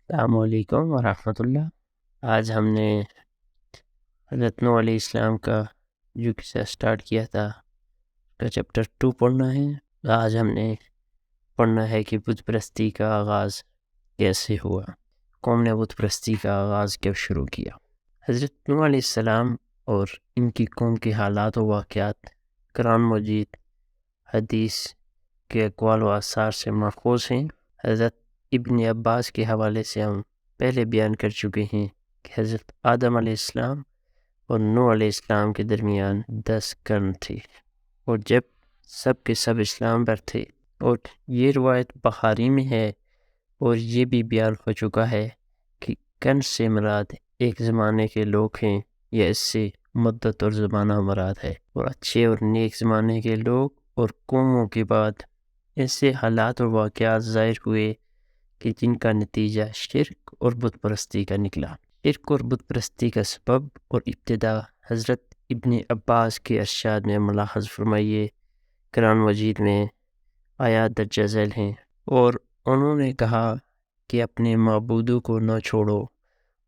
السلام علیکم ورحمۃ اللہ۔ آج ہم نے حضرت نوح علیہ السلام کا جو قصہ سٹارٹ کیا تھا کا چیپٹر 2 پڑھنا ہے۔ آج ہم نے پڑھنا ہے کہ بت پرستی کا آغاز کیسے ہوا، قوم نے بت پرستی کا آغاز کب شروع کیا۔ حضرت نوح علیہ السلام اور ان کی قوم کے حالات و واقعات قرآن مجید، حدیث کے اقوال و آثار سے ماخوذ ہیں۔ حضرت ابن عباس کے حوالے سے ہم پہلے بیان کر چکے ہیں کہ حضرت آدم علیہ السلام اور نوح علیہ السلام کے درمیان 10 قرن تھے، اور جب سب کے سب اسلام پر تھے، اور یہ روایت بخاری میں ہے، اور یہ بھی بیان ہو چکا ہے کہ قرن سے مراد ایک زمانے کے لوگ ہیں، یا اس سے مدت اور زمانہ مراد ہے، اور اچھے اور نیک زمانے کے لوگ اور قوموں کے بعد ایسے حالات اور واقعات ظاہر ہوئے کہ جن کا نتیجہ شرک اور بت پرستی کا نکلا۔ شرک اور بت پرستی کا سبب اور ابتدا حضرت ابن عباس کے ارشاد میں ملاحظ فرمائیے۔ قرآن مجید میں آیات درج ذیل ہیں، اور انہوں نے کہا کہ اپنے معبودوں کو نہ چھوڑو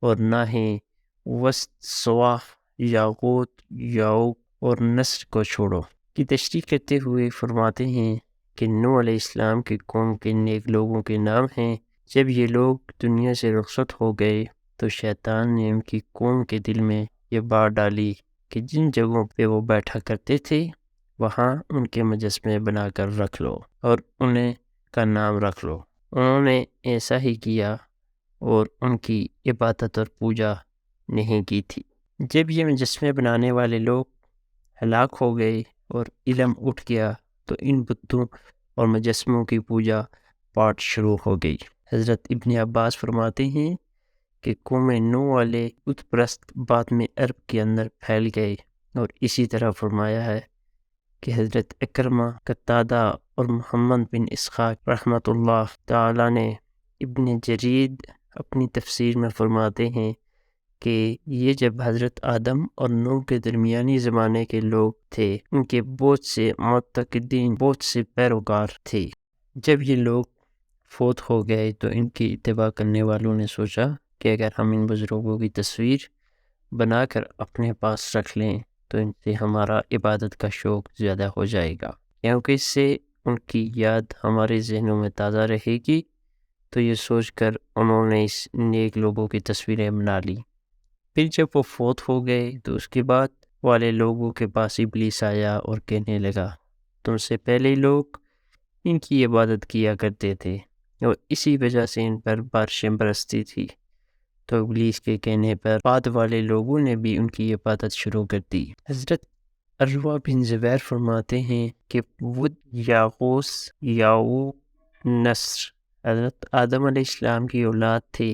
اور نہ ہی وسط، سواح، یاغوت، یعوق اور نصر کو چھوڑو کی تشریح کرتے ہوئے فرماتے ہیں کہ نوح علیہ السلام کی قوم کے نیک لوگوں کے نام ہیں۔ جب یہ لوگ دنیا سے رخصت ہو گئے تو شیطان نے ان کی قوم کے دل میں یہ بات ڈالی کہ جن جگہوں پہ وہ بیٹھا کرتے تھے وہاں ان کے مجسمے بنا کر رکھ لو اور انہیں کا نام رکھ لو۔ انہوں نے ایسا ہی کیا اور ان کی عبادت اور پوجا نہیں کی تھی۔ جب یہ مجسمے بنانے والے لوگ ہلاک ہو گئے اور علم اٹھ گیا تو ان بتوں اور مجسموں کی پوجا پاٹ شروع ہو گئی۔ حضرت ابن عباس فرماتے ہیں کہ قوم نوح والے بت پرست بعد میں عرب کے اندر پھیل گئے، اور اسی طرح فرمایا ہے کہ حضرت اکرمہ، قتادہ اور محمد بن اسحاق رحمۃ اللہ تعالیٰ نے ابن جرید اپنی تفسیر میں فرماتے ہیں کہ یہ جب حضرت آدم اور نوح کے درمیانی زمانے کے لوگ تھے، ان کے بہت سے معتقدین، بہت سے پیروکار تھے۔ جب یہ لوگ فوت ہو گئے تو ان کی اتباع کرنے والوں نے سوچا کہ اگر ہم ان بزرگوں کی تصویر بنا کر اپنے پاس رکھ لیں تو ان سے ہمارا عبادت کا شوق زیادہ ہو جائے گا، کیونکہ اس سے ان کی یاد ہمارے ذہنوں میں تازہ رہے گی۔ تو یہ سوچ کر انہوں نے اس نیک لوگوں کی تصویریں بنا لی۔ پھر جب وہ فوت ہو گئے تو اس کے بعد والے لوگوں کے پاس ابلیس آیا اور کہنے لگا، تم سے پہلے لوگ ان کی عبادت کیا کرتے تھے اور اسی وجہ سے ان پر بارشیں برستی تھی۔ تو ابلیس کے کہنے پر بعد والے لوگوں نے بھی ان کی عبادت شروع کر دی۔ حضرت عروہ بن زبیر فرماتے ہیں کہ ود، یاغوث، یعوق، نصر حضرت آدم علیہ السلام کی اولاد تھے،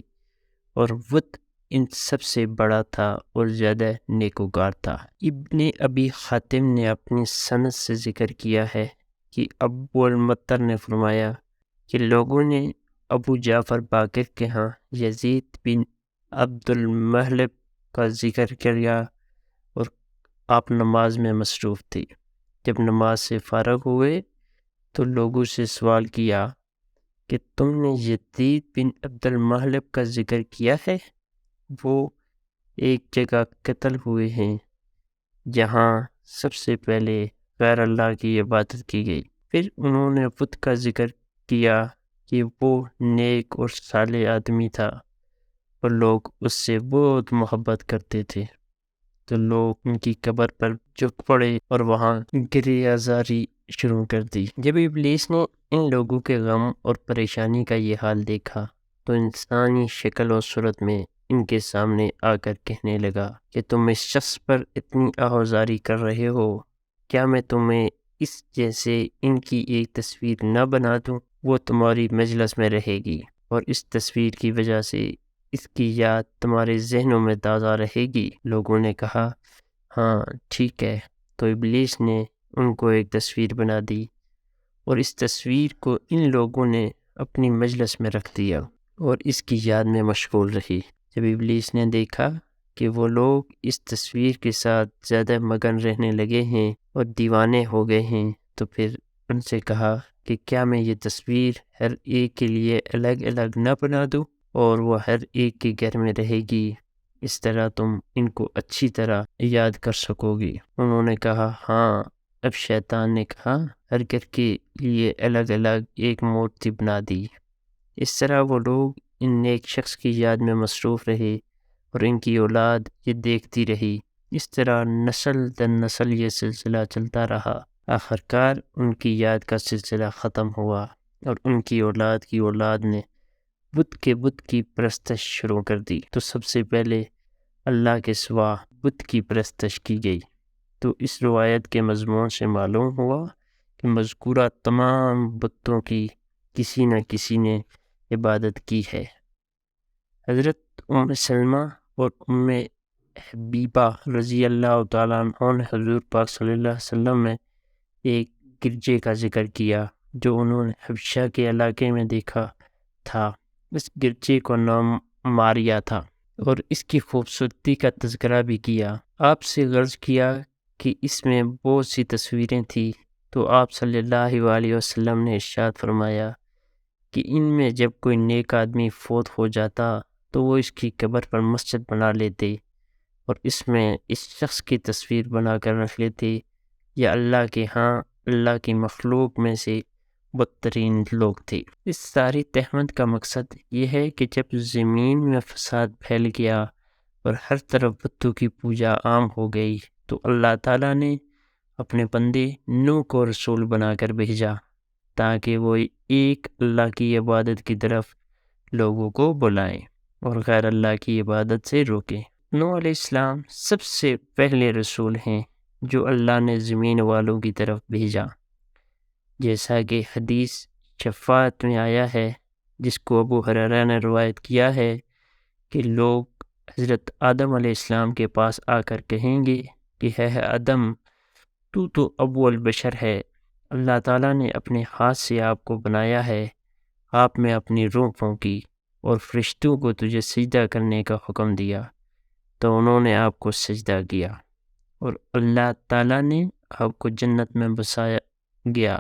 اور ود ان سب سے بڑا تھا اور زیادہ نیکوکار تھا۔ ابن ابی حاتم نے اپنی سند سے ذکر کیا ہے کہ ابو المطر نے فرمایا کہ لوگوں نے ابو جعفر باقر کے ہاں یزید بن عبد المہلب کا ذکر کیا، اور آپ نماز میں مصروف تھے۔ جب نماز سے فارغ ہوئے تو لوگوں سے سوال کیا کہ تم نے یزید بن عبد المہلب کا ذکر کیا ہے؟ وہ ایک جگہ قتل ہوئے ہیں جہاں سب سے پہلے غیر اللہ کی عبادت کی گئی۔ پھر انہوں نے بت کا ذکر کیا کہ وہ نیک اور صالح آدمی تھا اور لوگ اس سے بہت محبت کرتے تھے، تو لوگ ان کی قبر پر جھک پڑے اور وہاں گریہ زاری شروع کر دی۔ جب ابلیس نے ان لوگوں کے غم اور پریشانی کا یہ حال دیکھا تو انسانی شکل و صورت میں ان کے سامنے آ کر کہنے لگا کہ تم اس شخص پر اتنی آہوازاری کر رہے ہو، کیا میں تمہیں اس جیسے ان کی ایک تصویر نہ بنا دوں؟ وہ تمہاری مجلس میں رہے گی اور اس تصویر کی وجہ سے اس کی یاد تمہارے ذہنوں میں تازہ رہے گی۔ لوگوں نے کہا ہاں ٹھیک ہے۔ تو ابلیس نے ان کو ایک تصویر بنا دی اور اس تصویر کو ان لوگوں نے اپنی مجلس میں رکھ دیا اور اس کی یاد میں مشغول رہی۔ جب ابلیس نے دیکھا کہ وہ لوگ اس تصویر کے ساتھ زیادہ مگن رہنے لگے ہیں اور دیوانے ہو گئے ہیں تو پھر ان سے کہا کہ کیا میں یہ تصویر ہر ایک کے لیے الگ الگ نہ بنا دوں؟ اور وہ ہر ایک کے گھر میں رہے گی، اس طرح تم ان کو اچھی طرح یاد کر سکو گی۔ انہوں نے کہا ہاں۔ اب شیطان نے کہا ہر گھر کے لیے الگ الگ ایک مورتی بنا دی۔ اس طرح وہ لوگ ان نیک شخص کی یاد میں مصروف رہے اور ان کی اولاد یہ دیکھتی رہی۔ اس طرح نسل در نسل یہ سلسلہ چلتا رہا۔ آخرکار ان کی یاد کا سلسلہ ختم ہوا اور ان کی اولاد نے بت کی پرستش شروع کر دی۔ تو سب سے پہلے اللہ کے سوا بت کی پرستش کی گئی۔ تو اس روایت کے مضمون سے معلوم ہوا کہ مذکورہ تمام بتوں کی کسی نہ کسی نے عبادت کی ہے۔ حضرت ام سلمہ اور ام حبیبہ رضی اللہ تعالیٰ عنہ نے حضور پاک صلی اللہ علیہ وسلم میں ایک گرجے کا ذکر کیا جو انہوں نے حبشہ کے علاقے میں دیکھا تھا۔ اس گرجے کو نام ماریا تھا اور اس کی خوبصورتی کا تذکرہ بھی کیا۔ آپ سے غرض کیا کہ اس میں بہت سی تصویریں تھیں، تو آپ صلی اللہ علیہ وسلم نے ارشاد فرمایا کہ ان میں جب کوئی نیک آدمی فوت ہو جاتا تو وہ اس کی قبر پر مسجد بنا لیتے اور اس میں اس شخص کی تصویر بنا کر رکھ لیتے، یا اللہ کے ہاں اللہ کی مخلوق میں سے بدترین لوگ تھے۔ اس ساری تہمت کا مقصد یہ ہے کہ جب زمین میں فساد پھیل گیا اور ہر طرف بتوں کی پوجا عام ہو گئی تو اللہ تعالیٰ نے اپنے بندے نوح کو رسول بنا کر بھیجا تاکہ وہ ایک اللہ کی عبادت کی طرف لوگوں کو بلائیں اور غیر اللہ کی عبادت سے روکیں۔ نوح علیہ السلام سب سے پہلے رسول ہیں جو اللہ نے زمین والوں کی طرف بھیجا، جیسا کہ حدیث شفاعت میں آیا ہے، جس کو ابو ہریرہ نے روایت کیا ہے کہ لوگ حضرت آدم علیہ السلام کے پاس آ کر کہیں گے کہ ہے آدم، تو ابو البشر ہے، اللہ تعالیٰ نے اپنے ہاتھ سے آپ کو بنایا ہے، آپ میں اپنی روح پھونکی اور فرشتوں کو تجھے سجدہ کرنے کا حکم دیا، تو انہوں نے آپ کو سجدہ کیا اور اللہ تعالیٰ نے آپ کو جنت میں بسایا گیا۔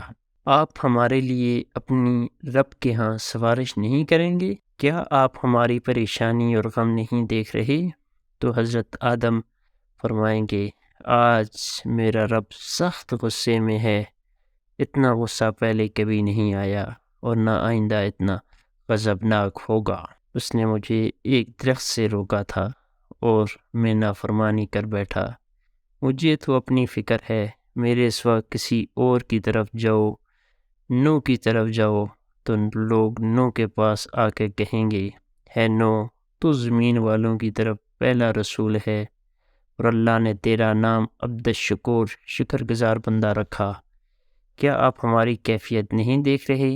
آپ ہمارے لیے اپنی رب کے ہاں سفارش نہیں کریں گے؟ کیا آپ ہماری پریشانی اور غم نہیں دیکھ رہے؟ تو حضرت آدم فرمائیں گے آج میرا رب سخت غصے میں ہے، اتنا غصہ پہلے کبھی نہیں آیا اور نہ آئندہ اتنا غضبناک ہوگا۔ اس نے مجھے ایک درخت سے روکا تھا اور میں نافرمانی کر بیٹھا، مجھے تو اپنی فکر ہے، میرے سوا کسی اور کی طرف جاؤ، نوح کی طرف جاؤ، تو لوگ نوح کے پاس آ کے کہیں گے ہے نوح، تو زمین والوں کی طرف پہلا رسول ہے اور اللہ نے تیرا نام عبد الشکور شکر گزار بندہ رکھا۔ کیا آپ ہماری کیفیت نہیں دیکھ رہے؟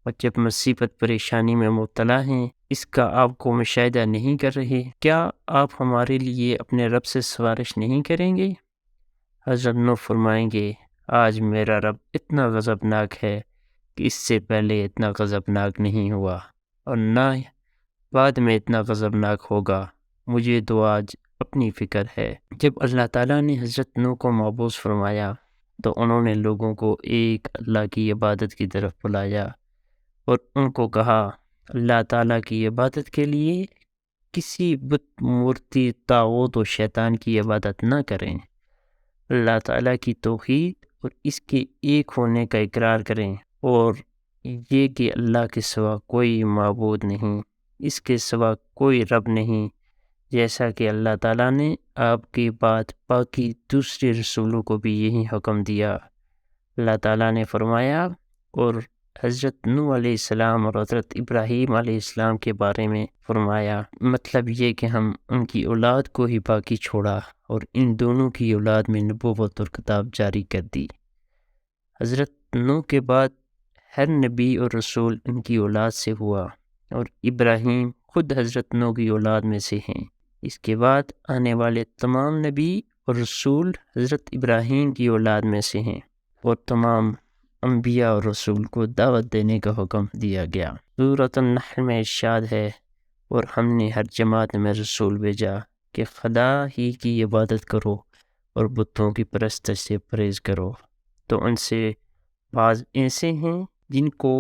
اور جب مصیبت پریشانی میں مبتلا ہیں اس کا آپ کو مشاہدہ نہیں کر رہے؟ کیا آپ ہمارے لیے اپنے رب سے سفارش نہیں کریں گے؟ حضرت نوح فرمائیں گے آج میرا رب اتنا غضبناک ہے کہ اس سے پہلے اتنا غضبناک نہیں ہوا اور نہ بعد میں اتنا غضبناک ہوگا، مجھے تو آج اپنی فکر ہے۔ جب اللہ تعالیٰ نے حضرت نوح کو مبعوث فرمایا تو انہوں نے لوگوں کو ایک اللہ کی عبادت کی طرف بلایا اور ان کو کہا اللہ تعالیٰ کی عبادت کے لیے کسی بت، مورتی، طاغوت و شیطان کی عبادت نہ کریں، اللہ تعالیٰ کی توحید اور اس کے ایک ہونے کا اقرار کریں، اور یہ کہ اللہ کے سوا کوئی معبود نہیں، اس کے سوا کوئی رب نہیں، جیسا کہ اللہ تعالیٰ نے آپ کے بعد باقی دوسرے رسولوں کو بھی یہی حکم دیا۔ اللہ تعالیٰ نے فرمایا اور حضرت نوح علیہ السلام اور حضرت ابراہیم علیہ السلام کے بارے میں فرمایا، مطلب یہ کہ ہم ان کی اولاد کو ہی باقی چھوڑا اور ان دونوں کی اولاد میں نبوت اور کتاب جاری کر دی۔ حضرت نوح کے بعد ہر نبی اور رسول ان کی اولاد سے ہوا اور ابراہیم خود حضرت نوح کی اولاد میں سے ہیں۔ اس کے بعد آنے والے تمام نبی اور رسول حضرت ابراہیم کی اولاد میں سے ہیں اور تمام انبیاء اور رسول کو دعوت دینے کا حکم دیا گیا۔ سورۃ النحل میں ارشاد ہے اور ہم نے ہر جماعت میں رسول بھیجا کہ خدا ہی کی عبادت کرو اور بتوں کی پرستش سے پرہیز کرو، تو ان سے بعض ایسے ہیں جن کو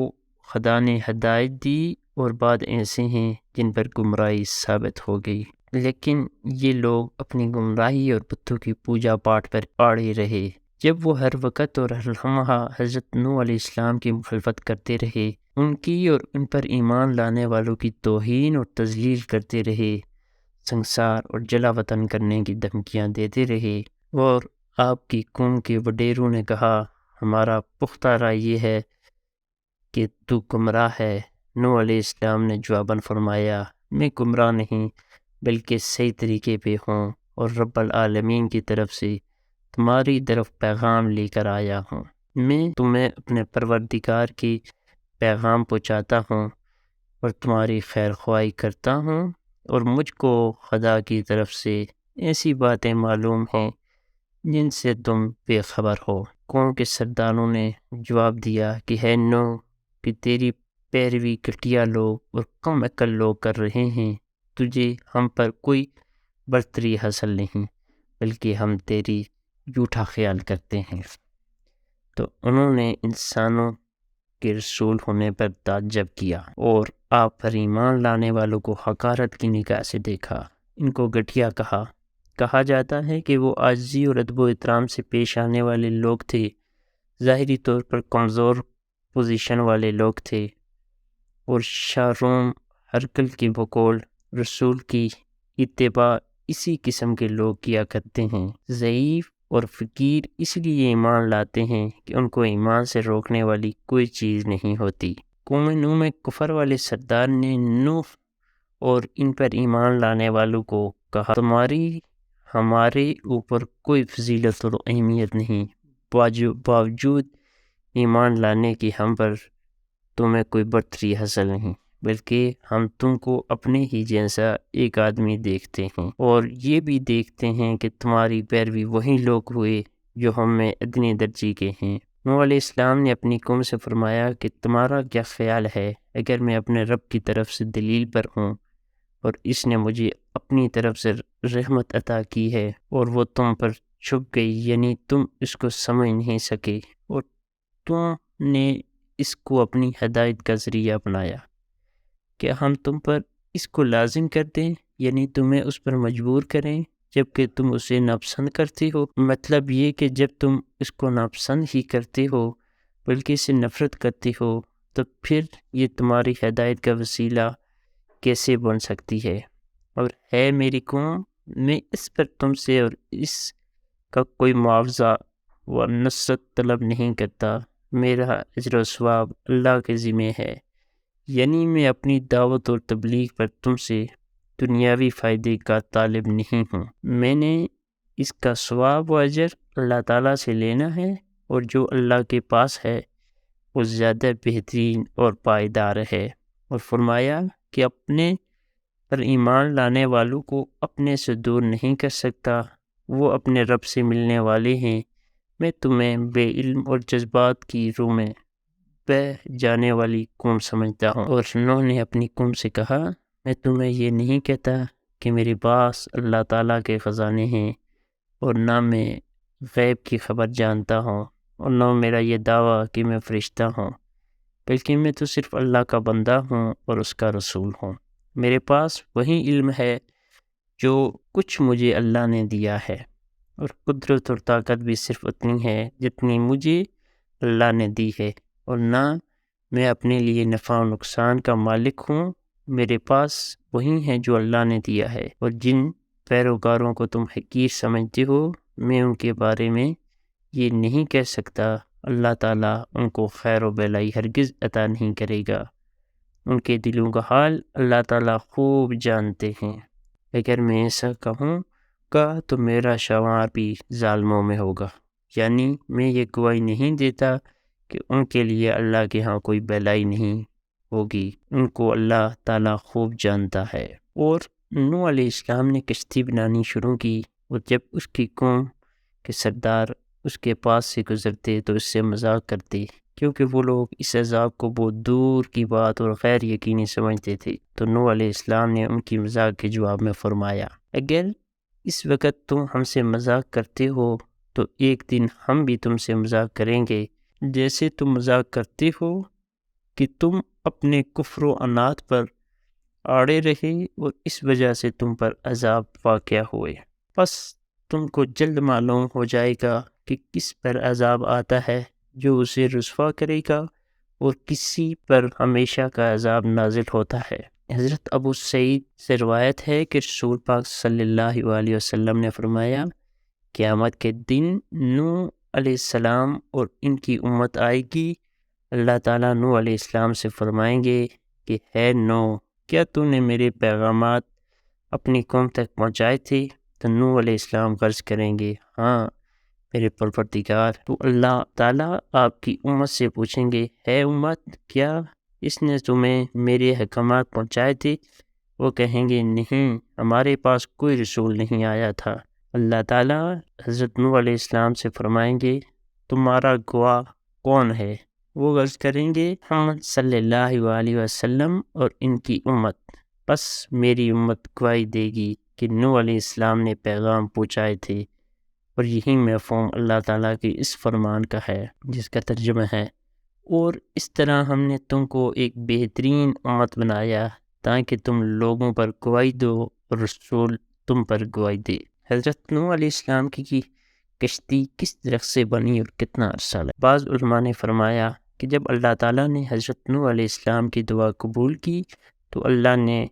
خدا نے ہدایت دی اور بعض ایسے ہیں جن پر گمراہی ثابت ہو گئی، لیکن یہ لوگ اپنی گمراہی اور بتوں کی پوجا پاٹ پر اڑے رہے۔ جب وہ ہر وقت اور ہر لمحہ حضرت نوح علیہ السلام کی مخالفت کرتے رہے، ان کی اور ان پر ایمان لانے والوں کی توہین اور تذلیل کرتے رہے، سنسار اور جلا وطن کرنے کی دھمکیاں دیتے رہے، اور آپ کی قوم کے وڈیروں نے کہا ہمارا پختہ رائے یہ ہے کہ تو گمراہ ہے، نوح علیہ السلام نے جواباً فرمایا میں گمراہ نہیں بلکہ صحیح طریقے پہ ہوں اور رب العالمین کی طرف سے تمہاری طرف پیغام لے کر آیا ہوں۔ میں تمہیں اپنے پروردگار کی پیغام پہنچاتا ہوں اور تمہاری خیر خواہی کرتا ہوں، اور مجھ کو خدا کی طرف سے ایسی باتیں معلوم ہیں جن سے تم بے خبر ہو۔ قوم کے سرداروں نے جواب دیا کہ ہے نوح کہ تیری پیروی گھٹیا لوگ اور کم عقل لوگ کر رہے ہیں، تجھے ہم پر کوئی برتری حاصل نہیں بلکہ ہم تیری جھوٹا خیال کرتے ہیں۔ تو انہوں نے انسانوں کے رسول ہونے پر تعجب کیا اور آپ پر ایمان لانے والوں کو حقارت کی نگاہ سے دیکھا، ان کو گھٹیا کہا جاتا ہے کہ وہ عاجزی اور ادب و احترام سے پیش آنے والے لوگ تھے، ظاہری طور پر کمزور پوزیشن والے لوگ تھے، اور شاہ روم ہرکل کی بقول رسول کی اتباع اسی قسم کے لوگ کیا کرتے ہیں۔ ضعیف اور فقیر اس لیے ایمان لاتے ہیں کہ ان کو ایمان سے روکنے والی کوئی چیز نہیں ہوتی۔ قوم نوح میں کفر والے سردار نے نوح اور ان پر ایمان لانے والوں کو کہا تمہاری ہمارے اوپر کوئی فضیلت اور اہمیت نہیں، باوجود ایمان لانے کی ہم پر تمہیں کوئی برتری حاصل نہیں، بلکہ ہم تم کو اپنے ہی جیسا ایک آدمی دیکھتے ہیں، اور یہ بھی دیکھتے ہیں کہ تمہاری پیروی وہی لوگ ہوئے جو ہم میں ادنی درجے کے ہیں۔ نوح علیہ السلام نے اپنی قوم سے فرمایا کہ تمہارا کیا خیال ہے اگر میں اپنے رب کی طرف سے دلیل پر ہوں اور اس نے مجھے اپنی طرف سے رحمت عطا کی ہے اور وہ تم پر چھپ گئی، یعنی تم اس کو سمجھ نہیں سکے اور تم نے اس کو اپنی ہدایت کا ذریعہ بنایا، کیا ہم تم پر اس کو لازم کر دیں، یعنی تمہیں اس پر مجبور کریں جبکہ تم اسے ناپسند کرتے ہو؟ مطلب یہ کہ جب تم اس کو ناپسند ہی کرتے ہو بلکہ اسے نفرت کرتے ہو تو پھر یہ تمہاری ہدایت کا وسیلہ کیسے بن سکتی ہے؟ اور ہے میری قوم، میں اس پر تم سے اور اس کا کوئی معاوضہ و نصرت طلب نہیں کرتا، میرا اجر و ثواب اللہ کے ذمہ ہے، یعنی میں اپنی دعوت اور تبلیغ پر تم سے دنیاوی فائدے کا طالب نہیں ہوں، میں نے اس کا ثواب و اجر اللہ تعالیٰ سے لینا ہے، اور جو اللہ کے پاس ہے وہ زیادہ بہترین اور پائیدار ہے۔ اور فرمایا کہ اپنے پر ایمان لانے والوں کو اپنے سے دور نہیں کر سکتا، وہ اپنے رب سے ملنے والے ہیں، میں تمہیں بے علم اور جذبات کی رو میں بہ جانے والی قوم سمجھتا ہوں۔ اور نوح نے اپنی قوم سے کہا میں تمہیں یہ نہیں کہتا کہ میرے پاس اللہ تعالیٰ کے خزانے ہیں، اور نہ میں غیب کی خبر جانتا ہوں، اور نہ میرا یہ دعویٰ کہ میں فرشتہ ہوں، بلکہ میں تو صرف اللہ کا بندہ ہوں اور اس کا رسول ہوں۔ میرے پاس وہی علم ہے جو کچھ مجھے اللہ نے دیا ہے، اور قدرت اور طاقت بھی صرف اتنی ہے جتنی مجھے اللہ نے دی ہے، اور نہ میں اپنے لیے نفع و نقصان کا مالک ہوں، میرے پاس وہی ہے جو اللہ نے دیا ہے، اور جن پیروکاروں کو تم حقیر سمجھتے ہو میں ان کے بارے میں یہ نہیں کہہ سکتا اللہ تعالیٰ ان کو خیر و بھلائی ہرگز عطا نہیں کرے گا، ان کے دلوں کا حال اللہ تعالیٰ خوب جانتے ہیں، اگر میں ایسا کہوں گا تو میرا شمار بھی ظالموں میں ہوگا، یعنی میں یہ گواہی نہیں دیتا کہ ان کے لیے اللہ کے ہاں کوئی بھلائی نہیں ہوگی، ان کو اللہ تعالیٰ خوب جانتا ہے۔ اور نوح علیہ السلام نے کشتی بنانی شروع کی، اور جب اس کی قوم کے سردار اس کے پاس سے گزرتے تو اس سے مذاق کرتے، کیونکہ وہ لوگ اس عذاب کو بہت دور کی بات اور غیر یقینی سمجھتے تھے۔ تو نوح علیہ السلام نے ان کی مذاق کے جواب میں فرمایا اگر اس وقت تم ہم سے مذاق کرتے ہو تو ایک دن ہم بھی تم سے مذاق کریں گے، جیسے تم مذاق کرتے ہو کہ تم اپنے کفر و عناد پر آڑے رہے اور اس وجہ سے تم پر عذاب واقع ہوئے۔ پس تم کو جلد معلوم ہو جائے گا کہ کس پر عذاب آتا ہے جو اسے رسوا کرے گا اور کسی پر ہمیشہ کا عذاب نازل ہوتا ہے۔ حضرت ابو سعید سے روایت ہے کہ رسول پاک صلی اللہ علیہ وسلم نے فرمایا، قیامت کے دن نوح علیہ السلام اور ان کی امت آئے گی۔ اللہ تعالیٰ نوح علیہ السلام سے فرمائیں گے کہ ہے نوح، کیا تو نے میرے پیغامات اپنی قوم تک پہنچائے تھے؟ تو نوح علیہ السلام عرض کریں گے، ہاں میرے پروردگار۔ تو اللہ تعالیٰ آپ کی امت سے پوچھیں گے، ہے امت، کیا اس نے تمہیں میرے احکامات پہنچائے تھے؟ وہ کہیں گے، نہیں، ہمارے پاس کوئی رسول نہیں آیا تھا۔ اللہ تعالیٰ حضرت نوح علیہ السلام سے فرمائیں گے، تمہارا گواہ کون ہے؟ وہ عرض کریں گے، محمد صلی اللہ علیہ وسلم اور ان کی امت۔ پس میری امت گواہی دے گی کہ نوح علیہ السلام نے پیغام پہنچائے تھے، اور یہی مفہوم اللہ تعالیٰ کی اس فرمان کا ہے جس کا ترجمہ ہے، اور اس طرح ہم نے تم کو ایک بہترین امت بنایا تاکہ تم لوگوں پر گواہی دو اور رسول تم پر گواہی دے۔ حضرت نوح علیہ السلام کی کشتی کس درخت سے بنی اور کتنا عرصہ لگا؟ بعض علماء نے فرمایا کہ جب اللہ تعالیٰ نے حضرت نوح علیہ السلام کی دعا قبول کی تو اللہ نے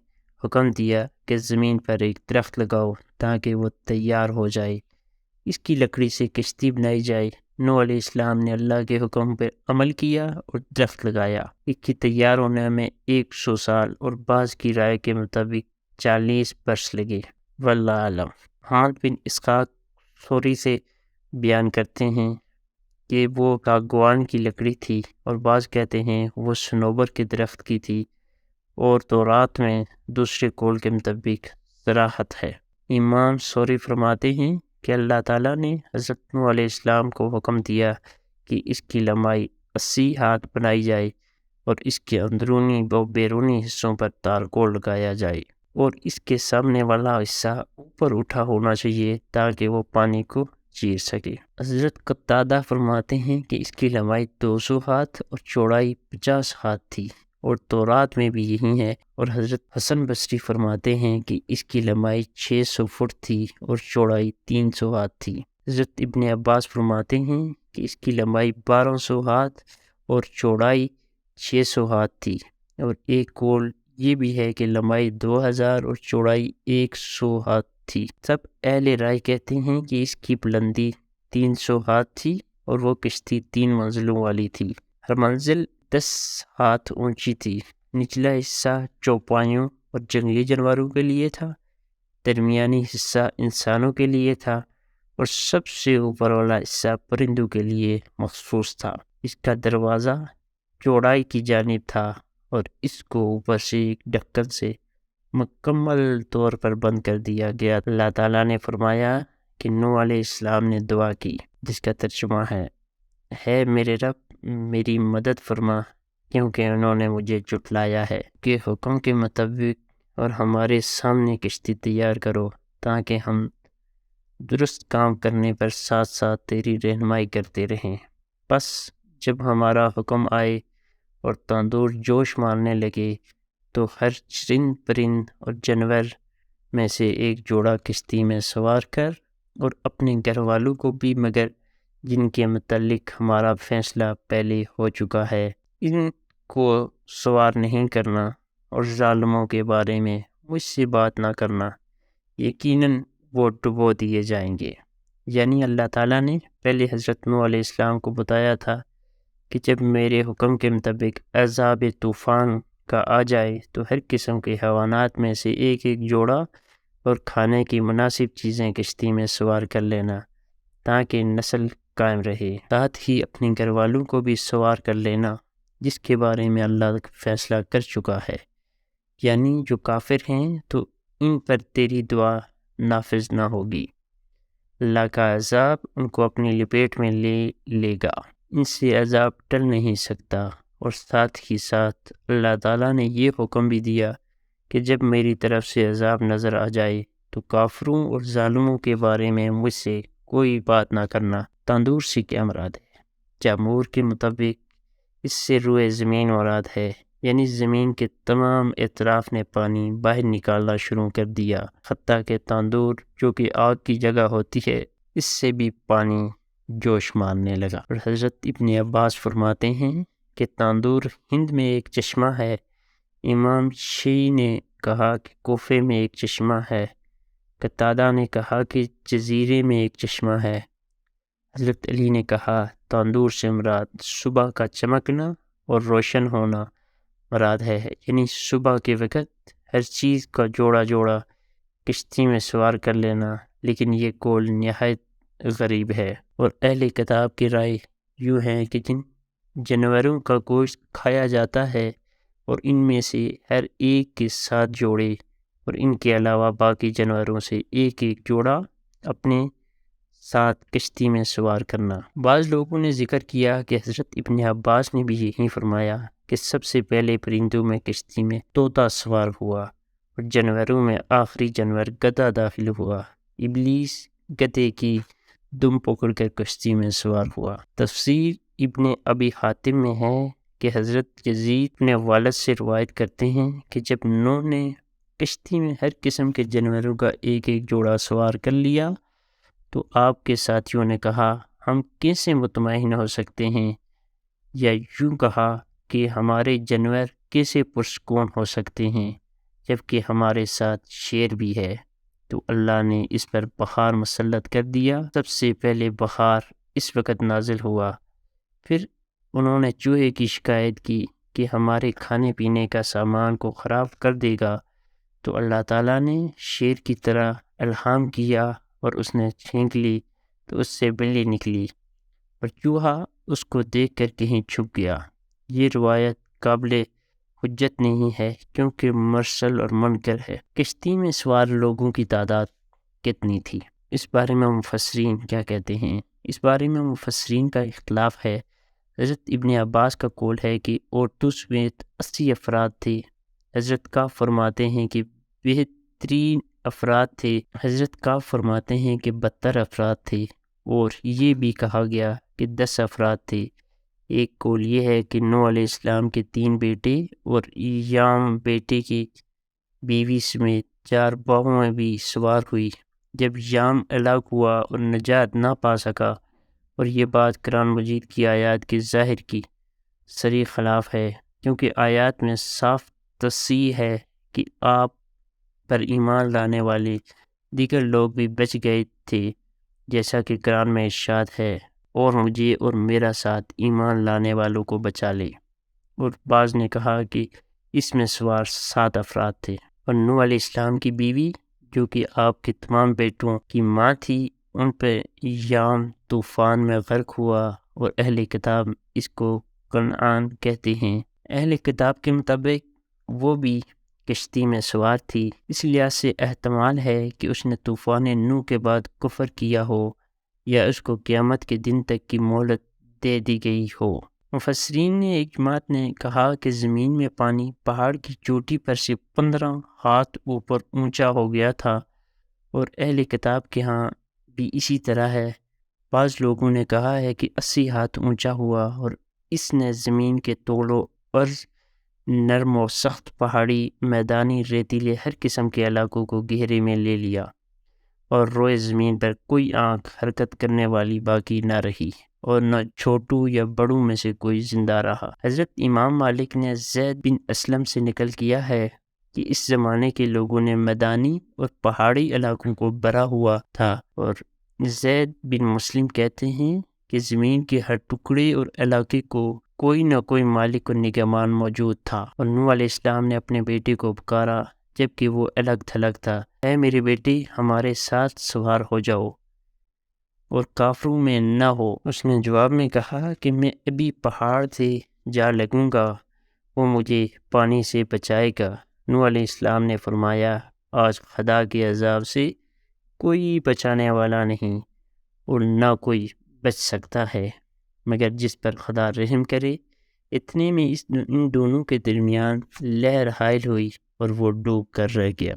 حکم دیا کہ زمین پر ایک درخت لگاؤ تاکہ وہ تیار ہو جائے، اس کی لکڑی سے کشتی بنائی جائے۔ نوح علیہ السلام نے اللہ کے حکم پر عمل کیا اور درخت لگایا۔ اس کی تیار ہونے میں 100 سال اور بعض کی رائے کے مطابق 40 برس لگے۔ واللہ اعلم۔ حامد بن اسحاق سوری سے بیان کرتے ہیں کہ وہ کاغوان کی لکڑی تھی، اور بعض کہتے ہیں وہ صنوبر کے درخت کی تھی، اور تورات میں دوسرے قول کے مطابق صراحت ہے۔ امام سوری فرماتے ہیں کہ اللہ تعالیٰ نے حضرت نوح علیہ السلام کو حکم دیا کہ اس کی لمبائی 80 ہاتھ بنائی جائے اور اس کے اندرونی و بیرونی حصوں پر تارکول لگایا جائے، اور اس کے سامنے والا حصہ اوپر اٹھا ہونا چاہیے تاکہ وہ پانی کو چیر سکے۔ حضرت قتادہ فرماتے ہیں کہ اس کی لمبائی 200 ہاتھ اور چوڑائی 50 ہاتھ تھی، اور تورات میں بھی یہی ہے۔ اور حضرت حسن بصری فرماتے ہیں کہ اس کی لمبائی 600 فٹ تھی اور چوڑائی 300 ہاتھ تھی۔ حضرت ابن عباس فرماتے ہیں کہ اس کی لمبائی 1200 ہاتھ اور چوڑائی 600 ہاتھ تھی، اور ایک قول یہ بھی ہے کہ لمبائی 2000 اور چوڑائی 100 ہاتھ تھی۔ سب اہل رائے کہتے ہیں کہ اس کی بلندی 300 ہاتھ تھی، اور وہ کشتی 3 منزلوں والی تھی۔ ہر منزل 10 ہاتھ اونچی تھی۔ نچلا حصہ چوپایوں اور جنگلی جانوروں کے لیے تھا، درمیانی حصہ انسانوں کے لیے تھا، اور سب سے اوپر والا حصہ پرندوں کے لیے مخصوص تھا۔ اس کا دروازہ چوڑائی کی جانب تھا، اور اس کو اوپر سے ایک ڈھکن سے مکمل طور پر بند کر دیا گیا۔ اللہ تعالیٰ نے فرمایا کہ نوح علیہ السلام نے دعا کی، جس کا ترجمہ ہے میرے رب میری مدد فرما، کیونکہ انہوں نے مجھے جھٹلایا ہے، کہ حکم کے مطابق اور ہمارے سامنے کشتی تیار کرو تاکہ ہم درست کام کرنے پر ساتھ ساتھ تیری رہنمائی کرتے رہیں۔ پس جب ہمارا حکم آئے اور تندور جوش مارنے لگے تو ہر چرند پرند اور جانور میں سے ایک جوڑا کشتی میں سوار کر، اور اپنے گھر والوں کو بھی، مگر جن کے متعلق ہمارا فیصلہ پہلے ہو چکا ہے، ان کو سوار نہیں کرنا، اور ظالموں کے بارے میں مجھ سے بات نہ کرنا، یقیناً وہ ڈبو دیے جائیں گے۔ یعنی اللہ تعالیٰ نے پہلے حضرت نوح علیہ السلام کو بتایا تھا کہ جب میرے حکم کے مطابق عذاب طوفان کا آ جائے تو ہر قسم کے حیوانات میں سے ایک ایک جوڑا اور کھانے کی مناسب چیزیں کشتی میں سوار کر لینا تاکہ نسل قائم رہے۔ ساتھ ہی اپنے گھر والوں کو بھی سوار کر لینا، جس کے بارے میں اللہ فیصلہ کر چکا ہے، یعنی جو کافر ہیں تو ان پر تیری دعا نافذ نہ ہوگی۔ اللہ کا عذاب ان کو اپنی لپیٹ میں لے گا، ان سے عذاب ٹل نہیں سکتا۔ اور ساتھ ہی ساتھ اللہ تعالیٰ نے یہ حکم بھی دیا کہ جب میری طرف سے عذاب نظر آ جائے تو کافروں اور ظالموں کے بارے میں مجھ سے کوئی بات نہ کرنا۔ تندور سے کیا مراد ہے؟ جمہور کے مطابق اس سے روئے زمین مراد ہے، یعنی زمین کے تمام اطراف نے پانی باہر نکالنا شروع کر دیا، حتیٰ کہ تندور جو کہ آگ کی جگہ ہوتی ہے اس سے بھی پانی جوش مارنے لگا۔ اور حضرت ابن عباس فرماتے ہیں کہ تندور ہند میں ایک چشمہ ہے، امام شیعی نے کہا کہ کوفے میں ایک چشمہ ہے، قتادہ نے کہا کہ جزیرے میں ایک چشمہ ہے، حضرت علی نے کہا تندور سے مراد صبح کا چمکنا اور روشن ہونا مراد ہے، یعنی صبح کے وقت ہر چیز کا جوڑا جوڑا کشتی میں سوار کر لینا، لیکن یہ قول نہایت غریب ہے۔ اور اہل کتاب کی رائے یوں ہے کہ جن جانوروں کا گوشت کھایا جاتا ہے اور ان میں سے ہر ایک کے 7 جوڑے اور ان کے علاوہ باقی جانوروں سے ایک ایک جوڑا اپنے ساتھ کشتی میں سوار کرنا۔ بعض لوگوں نے ذکر کیا کہ حضرت ابن عباس نے بھی یہی فرمایا کہ سب سے پہلے پرندوں میں کشتی میں طوطا سوار ہوا اور جانوروں میں آخری جانور گدھا داخل ہوا، ابلیس گدھے کی دم پکڑ کر کشتی میں سوار ہوا۔ تفسیر ابن ابی حاتم میں ہے کہ حضرت یزید اپنے والد سے روایت کرتے ہیں کہ جب نوح نے کشتی میں ہر قسم کے جانوروں کا ایک ایک جوڑا سوار کر لیا تو آپ کے ساتھیوں نے کہا ہم کیسے مطمئن ہو سکتے ہیں، یا یوں کہا کہ ہمارے جانور کیسے پرسکون ہو سکتے ہیں جبکہ ہمارے ساتھ شیر بھی ہے۔ تو اللہ نے اس پر بخار مسلط کر دیا۔ سب سے پہلے بخار اس وقت نازل ہوا، پھر انہوں نے چوہے کی شکایت کی کہ ہمارے کھانے پینے کا سامان کو خراب کر دے گا، تو اللہ تعالیٰ نے شیر کی طرح الہام کیا اور اس نے چھینک لی تو اس سے بلی نکلی اور چوہا اس کو دیکھ کر کہیں چھپ گیا۔ یہ روایت قابل حجت نہیں ہے کیونکہ مرسل اور منکر ہے۔ کشتی میں سوار لوگوں کی تعداد کتنی تھی؟ اس بارے میں مفسرین کیا کہتے ہیں؟ اس بارے میں مفسرین کا اختلاف ہے۔ حضرت ابن عباس کا قول ہے کہ عورتوں سمیت 80 افراد تھے، حضرت کاف فرماتے ہیں کہ بہترین افراد تھے، حضرت کاف فرماتے ہیں کہ 72 افراد تھے، اور یہ بھی کہا گیا کہ 10 افراد تھے۔ ایک قول یہ ہے کہ نوح علیہ السلام کے 3 بیٹے اور یام بیٹے کی بیوی سمیت 4 بہویں بھی سوار ہوئی۔ جب یام ہلاک ہوا اور نجات نہ پا سکا، اور یہ بات قرآن مجید کی آیات کے ظاہر کی صریح خلاف ہے، کیونکہ آیات میں صاف تصریح ہے کہ آپ پر ایمان لانے والے دیگر لوگ بھی بچ گئے تھے، جیسا کہ قرآن میں ارشاد ہے اور مجھے اور میرا ساتھ ایمان لانے والوں کو بچا لے۔ اور بعض نے کہا کہ اس میں سوار 7 افراد تھے۔ اور نوح علیہ السلام کی بیوی جو کہ آپ کے تمام بیٹوں کی ماں تھی، ان پہ یام طوفان میں غرق ہوا، اور اہل کتاب اس کو کنعان کہتے ہیں۔ اہل کتاب کے مطابق وہ بھی کشتی میں سوار تھی، اس لحاظ سے احتمال ہے کہ اس نے طوفان نوح کے بعد کفر کیا ہو، یا اس کو قیامت کے دن تک کی مہلت دے دی گئی ہو۔ مفسرین نے ایک جماعت نے کہا کہ زمین میں پانی پہاڑ کی چوٹی پر سے 15 ہاتھ اوپر اونچا ہو گیا تھا، اور اہل کتاب کے ہاں بھی اسی طرح ہے۔ بعض لوگوں نے کہا ہے کہ 80 ہاتھ اونچا ہوا، اور اس نے زمین کے طول و عرض، نرم و سخت پہاڑی، میدانی، ریتیلے ہر قسم کے علاقوں کو گھیرے میں لے لیا، اور روئے زمین پر کوئی آنکھ حرکت کرنے والی باقی نہ رہی، اور نہ چھوٹوں یا بڑوں میں سے کوئی زندہ رہا۔ حضرت امام مالک نے زید بن اسلم سے نقل کیا ہے کہ اس زمانے کے لوگوں نے میدانی اور پہاڑی علاقوں کو بھرا ہوا تھا، اور زید بن مسلم کہتے ہیں کہ زمین کے ہر ٹکڑے اور علاقے کو کوئی نہ کوئی مالک و نگہبان موجود تھا۔ اور نوح علیہ السلام نے اپنے بیٹے کو پکارا جبکہ وہ الگ تھلگ تھا، اے میرے بیٹے ہمارے ساتھ سوار ہو جاؤ اور کافروں میں نہ ہو۔ اس نے جواب میں کہا کہ میں ابھی پہاڑ سے جا لگوں گا، وہ مجھے پانی سے بچائے گا۔ نوح علیہ السلام نے فرمایا آج خدا کے عذاب سے کوئی بچانے والا نہیں، اور نہ کوئی بچ سکتا ہے مگر جس پر خدا رحم کرے۔ اتنے میں ان دونوں کے درمیان لہر حائل ہوئی اور وہ ڈوب کر رہ گیا۔